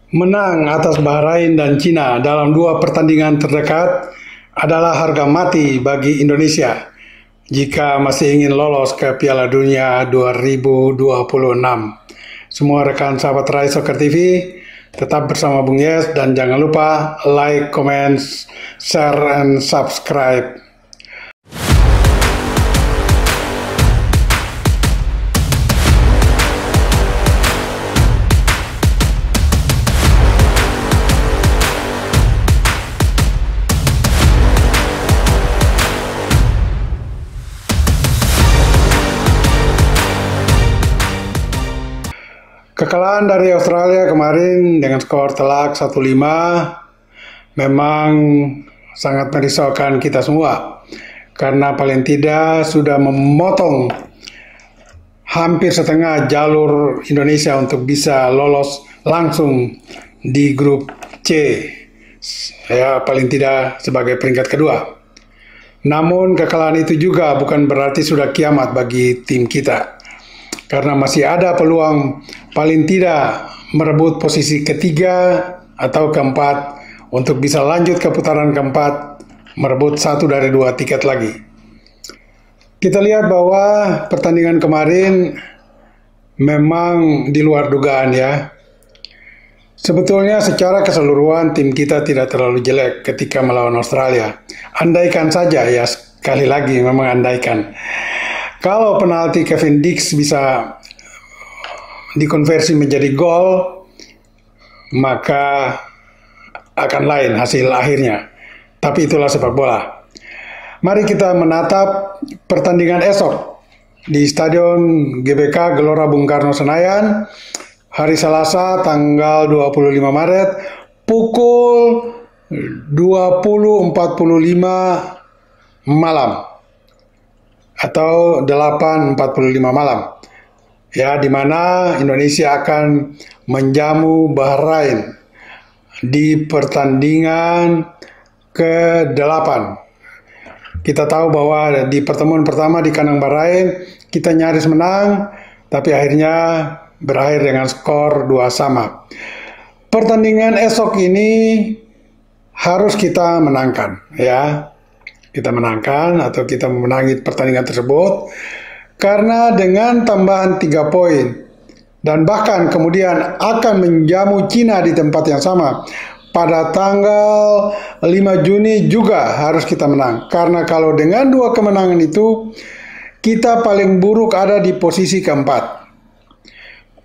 Menang atas Bahrain dan Cina dalam 2 pertandingan terdekat adalah harga mati bagi Indonesia jika masih ingin lolos ke Piala Dunia 2026. Semua rekan sahabat Rai Soccer TV, tetap bersama Bung Yes dan jangan lupa like, comment, share, and subscribe. Kekalahan dari Australia kemarin dengan skor telak 1-5 memang sangat merisaukan kita semua karena paling tidak sudah memotong hampir setengah jalur Indonesia untuk bisa lolos langsung di grup C, ya paling tidak sebagai peringkat kedua. Namun kekalahan itu juga bukan berarti sudah kiamat bagi tim kita, karena masih ada peluang paling tidak merebut posisi ketiga atau keempat untuk bisa lanjut ke putaran keempat, merebut 1 dari 2 tiket lagi. Kita lihat bahwa pertandingan kemarin memang di luar dugaan ya. Sebetulnya secara keseluruhan tim kita tidak terlalu jelek ketika melawan Australia. Andaikan saja ya, sekali lagi memang andaikan. Kalau penalti Kevin Dix bisa dikonversi menjadi gol, maka akan lain hasil akhirnya. Tapi itulah sepak bola. Mari kita menatap pertandingan esok di Stadion GBK Gelora Bung Karno Senayan, hari Selasa tanggal 25 Maret, pukul 20.45 malam. Atau 8.45 malam, ya, di mana Indonesia akan menjamu Bahrain di pertandingan ke-8. Kita tahu bahwa di pertemuan pertama di kandang Bahrain kita nyaris menang, tapi akhirnya berakhir dengan skor 2-2. Pertandingan esok ini harus kita menangkan, ya. Kita menangkan atau kita memenangi pertandingan tersebut, karena dengan tambahan 3 poin dan bahkan kemudian akan menjamu Cina di tempat yang sama pada tanggal 5 Juni juga harus kita menang, karena kalau dengan 2 kemenangan itu kita paling buruk ada di posisi keempat.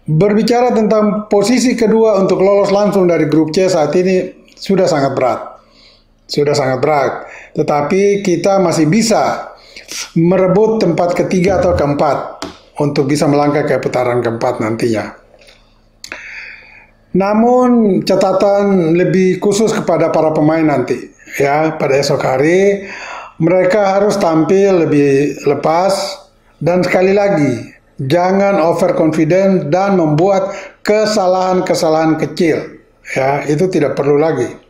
Berbicara tentang posisi kedua untuk lolos langsung dari grup C saat ini sudah sangat berat. Tetapi kita masih bisa merebut tempat ketiga atau keempat untuk bisa melangkah ke putaran keempat nantinya. Namun catatan lebih khusus kepada para pemain nanti, ya, pada esok hari mereka harus tampil lebih lepas dan sekali lagi jangan overconfident dan membuat kesalahan-kesalahan kecil, ya, itu tidak perlu lagi.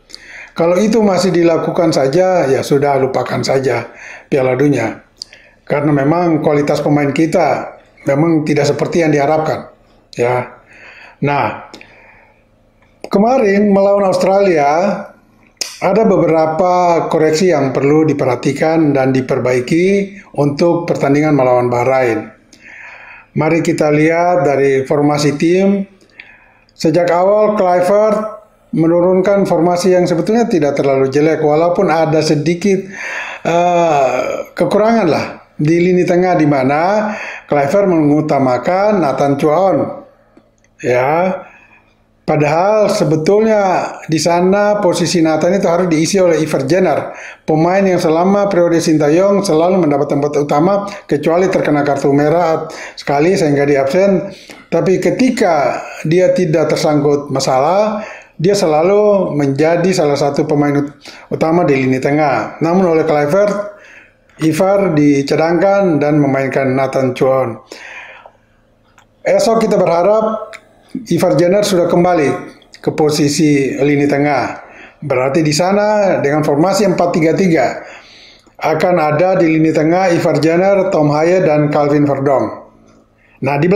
Kalau itu masih dilakukan saja, ya sudah, lupakan saja Piala Dunia. Karena memang kualitas pemain kita memang tidak seperti yang diharapkan, ya. Nah, kemarin melawan Australia ada beberapa koreksi yang perlu diperhatikan dan diperbaiki untuk pertandingan melawan Bahrain. Mari kita lihat dari formasi tim. Sejak awal Kluivert menurunkan formasi yang sebetulnya tidak terlalu jelek, walaupun ada sedikit kekurangan lah di lini tengah, di mana Kluivert mengutamakan Nathan Chuaon, ya. Padahal sebetulnya di sana posisi Nathan itu harus diisi oleh Ivar Jenner, pemain yang selama periode Sintayong selalu mendapat tempat utama kecuali terkena kartu merah sekali sehingga diabsen. Tapi ketika dia tidak tersangkut masalah, dia selalu menjadi salah satu pemain utama di lini tengah. Namun oleh Kluivert, Ivar dicadangkan dan memainkan Nathan Chuaon. Esok kita berharap Ivar Jenner sudah kembali ke posisi lini tengah. Berarti di sana dengan formasi 4-3-3 akan ada di lini tengah Ivar Jenner, Tom Haaien, dan Calvin Verdong. Nah, di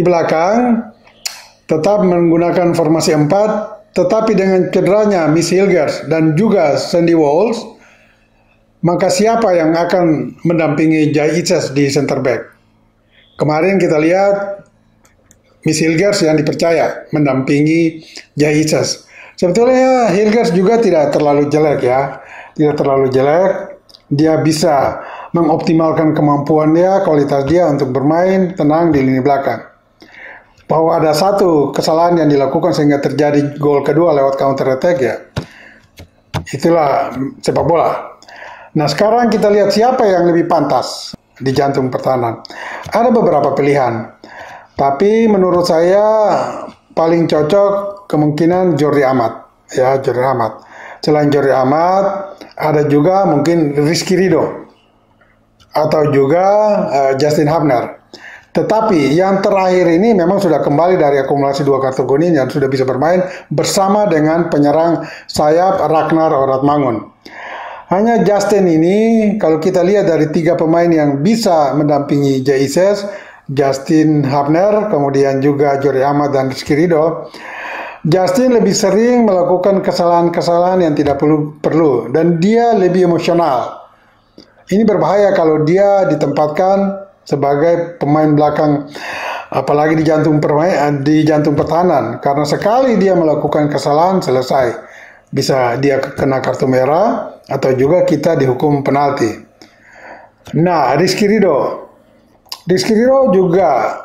belakang tetap menggunakan formasi 4, tetapi dengan cederanya Miss Hilgers dan juga Sandy Walsh, maka siapa yang akan mendampingi Jay Itzes di center back? Kemarin kita lihat Miss Hilgers yang dipercaya mendampingi Jay Itzes. Sebetulnya Hilgers juga tidak terlalu jelek ya, tidak terlalu jelek. Dia bisa mengoptimalkan kemampuan dia, kualitas dia untuk bermain tenang di lini belakang. Bahwa ada satu kesalahan yang dilakukan sehingga terjadi gol kedua lewat counter attack ya, itulah sepak bola. Nah sekarang kita lihat siapa yang lebih pantas di jantung pertahanan. Ada beberapa pilihan, tapi menurut saya paling cocok kemungkinan Jordi Amat. Ya, Jordi Amat. Selain Jordi Amat, ada juga mungkin Rizky Ridho atau juga Justin Hubner. Tetapi yang terakhir ini memang sudah kembali dari akumulasi 2 kartu kuning dan sudah bisa bermain bersama dengan penyerang sayap Ragnar Oratmangun. Hanya Justin ini, kalau kita lihat dari 3 pemain yang bisa mendampingi Jay Itzes, Justin Hubner, kemudian juga Jordi Amat dan Rizky Ridho, Justin lebih sering melakukan kesalahan-kesalahan yang tidak perlu dan dia lebih emosional. Ini berbahaya kalau dia ditempatkan sebagai pemain belakang, apalagi di jantung pertahanan, karena sekali dia melakukan kesalahan selesai, bisa dia kena kartu merah atau juga kita dihukum penalti. Nah, Rizky Ridho juga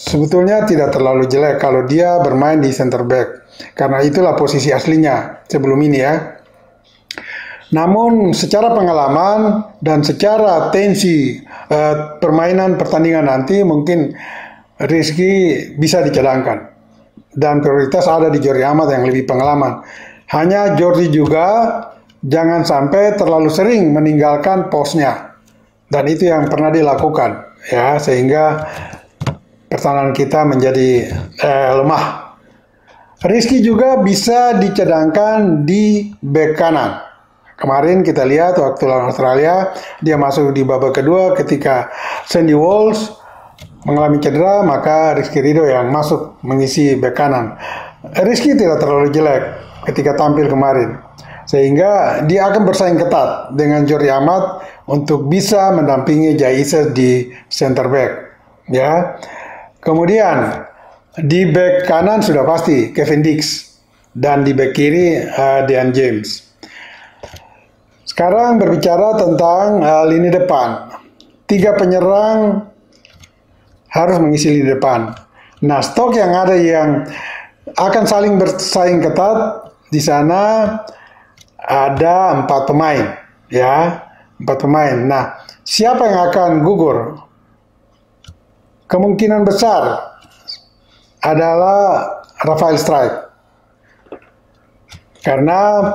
sebetulnya tidak terlalu jelek kalau dia bermain di center back, karena itulah posisi aslinya sebelum ini ya. Namun secara pengalaman dan secara tensi permainan pertandingan nanti mungkin Rizky bisa dicadangkan. Dan prioritas ada di Jordi Amat yang lebih pengalaman. Hanya Jordi juga jangan sampai terlalu sering meninggalkan posnya. Dan itu yang pernah dilakukan ya, sehingga pertahanan kita menjadi lemah. Rizky juga bisa dicadangkan di bek kanan. Kemarin kita lihat waktu lawan Australia, dia masuk di babak kedua ketika Sandy Walsh mengalami cedera, maka Rizky Ridho yang masuk mengisi bek kanan. Rizky tidak terlalu jelek ketika tampil kemarin, sehingga dia akan bersaing ketat dengan Jordi Amat untuk bisa mendampingi Jay Itzes di center back. Ya. Kemudian di bek kanan sudah pasti Kevin Dix dan di bek kiri Dean James. Sekarang berbicara tentang lini depan. 3 penyerang harus mengisi lini depan. Nah, stok yang ada yang akan saling bersaing ketat di sana ada 4 pemain, ya, 4 pemain. Nah, siapa yang akan gugur? Kemungkinan besar adalah Rafael Struijk. Karena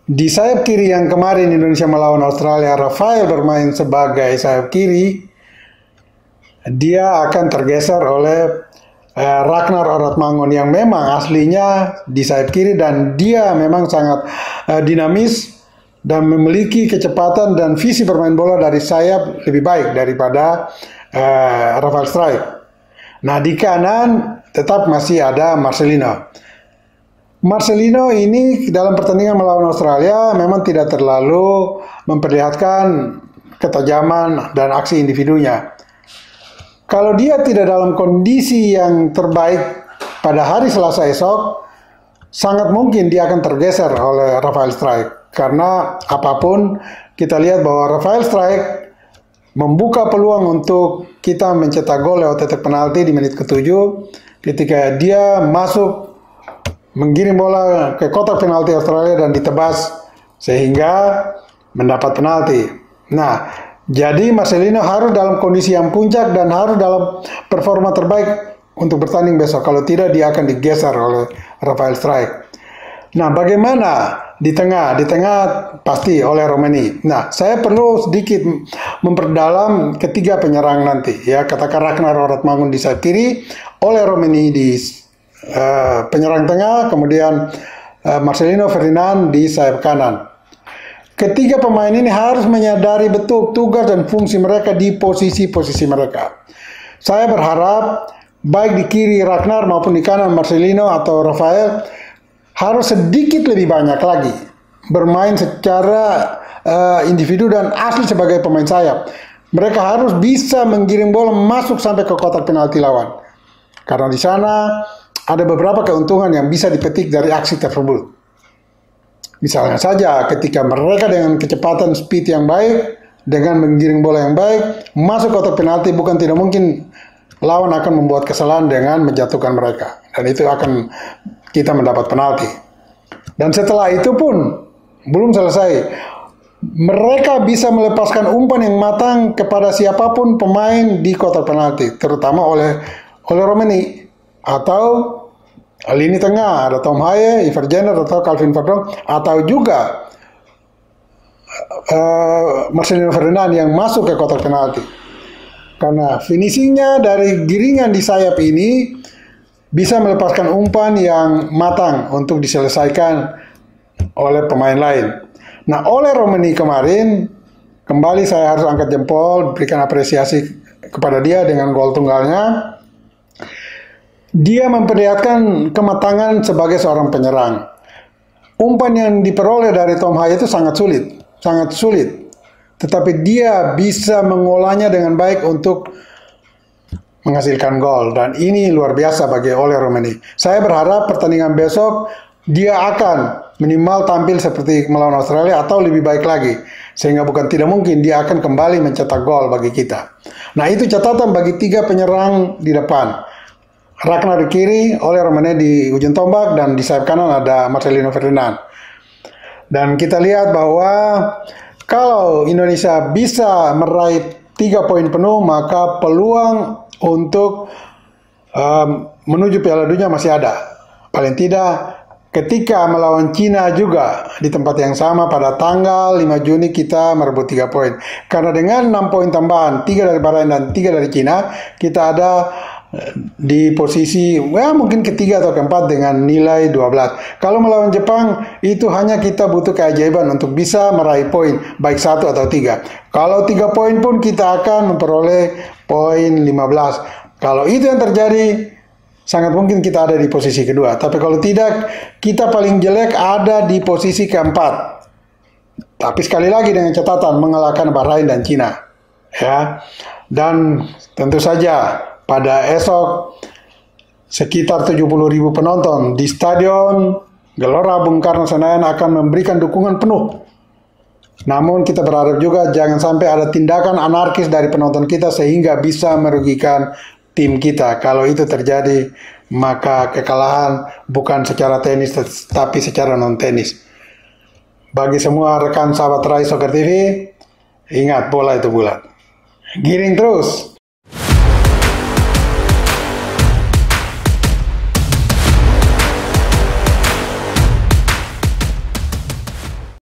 di sayap kiri yang kemarin Indonesia melawan Australia, Rafael bermain sebagai sayap kiri, dia akan tergeser oleh Ragnar Oratmangun yang memang aslinya di sayap kiri dan dia memang sangat dinamis dan memiliki kecepatan dan visi bermain bola dari sayap lebih baik daripada Rafael Struijk. Nah, di kanan tetap masih ada Marcelino. Marcelino ini dalam pertandingan melawan Australia memang tidak terlalu memperlihatkan ketajaman dan aksi individunya. Kalau dia tidak dalam kondisi yang terbaik pada hari Selasa esok, sangat mungkin dia akan tergeser oleh Rafael Struijk. Karena apapun, kita lihat bahwa Rafael Struijk membuka peluang untuk kita mencetak gol lewat titik penalti di menit ke-7 ketika dia masuk menggiring bola ke kotak penalti Australia dan ditebas sehingga mendapat penalti. Nah, jadi Marcelino harus dalam kondisi yang puncak dan harus dalam performa terbaik untuk bertanding besok. Kalau tidak, dia akan digeser oleh Rafael Struijk. Nah, bagaimana di tengah? Di tengah pasti oleh Romeni. Nah, saya perlu sedikit memperdalam ketiga penyerang nanti. Ya, katakan Ragnar Oratmangun di sayap kiri, oleh Romeni di penyerang tengah, kemudian Marcelino Ferdinand di sayap kanan. Ketiga pemain ini harus menyadari betul tugas dan fungsi mereka di posisi-posisi mereka. Saya berharap baik di kiri Ragnar maupun di kanan Marcelino atau Rafael, harus sedikit lebih banyak lagi bermain secara individu dan asli sebagai pemain sayap. Mereka harus bisa menggiring bola masuk sampai ke kotak penalti lawan. Karena di sana ada beberapa keuntungan yang bisa dipetik dari aksi tersebut. Misalnya saja ketika mereka dengan kecepatan speed yang baik, dengan menggiring bola yang baik, masuk kotak penalti, bukan tidak mungkin lawan akan membuat kesalahan dengan menjatuhkan mereka. Dan itu akan kita mendapat penalti. Dan setelah itu pun belum selesai. Mereka bisa melepaskan umpan yang matang kepada siapapun pemain di kotak penalti, terutama oleh Romeni atau lini tengah, ada Tom Haye, Ivar Jenner atau Calvin Verdong, atau juga Marcelino Ferdinand yang masuk ke kotak penalti. Karena finishingnya dari giringan di sayap ini bisa melepaskan umpan yang matang untuk diselesaikan oleh pemain lain. Nah, oleh Romeni kemarin, kembali saya harus angkat jempol, berikan apresiasi kepada dia dengan gol tunggalnya. Dia memperlihatkan kematangan sebagai seorang penyerang. Umpan yang diperoleh dari Tom Haye itu sangat sulit. Tetapi dia bisa mengolahnya dengan baik untuk menghasilkan gol. Dan ini luar biasa bagi Ole Romeni. Saya berharap pertandingan besok dia akan minimal tampil seperti melawan Australia atau lebih baik lagi. Sehingga bukan tidak mungkin dia akan kembali mencetak gol bagi kita. Nah, itu catatan bagi 3 penyerang di depan. Ragnar di kiri, Ole Romeni di ujung tombak, dan di sayap kanan ada Marcelino Ferdinand. Dan kita lihat bahwa kalau Indonesia bisa meraih 3 poin penuh, maka peluang untuk menuju Piala Dunia masih ada. Paling tidak ketika melawan Cina juga di tempat yang sama pada tanggal 5 Juni kita merebut 3 poin. Karena dengan 6 poin tambahan, 3 dari Bahrain dan 3 dari Cina, kita ada di posisi mungkin ketiga atau keempat dengan nilai 12. Kalau melawan Jepang itu hanya kita butuh keajaiban untuk bisa meraih poin baik 1 atau 3. Kalau 3 poin pun kita akan memperoleh poin 15. Kalau itu yang terjadi, sangat mungkin kita ada di posisi kedua. Tapi kalau tidak, kita paling jelek ada di posisi keempat. Tapi sekali lagi dengan catatan mengalahkan Bahrain dan Cina. Ya. Dan tentu saja pada esok sekitar 70.000 penonton di Stadion Gelora Bung Karno Senayan akan memberikan dukungan penuh. Namun kita berharap juga jangan sampai ada tindakan anarkis dari penonton kita sehingga bisa merugikan tim kita. Kalau itu terjadi, maka kekalahan bukan secara tenis tapi secara non-tenis. Bagi semua rekan sahabat Rai Soccer TV, ingat bola itu bulat. Giring terus.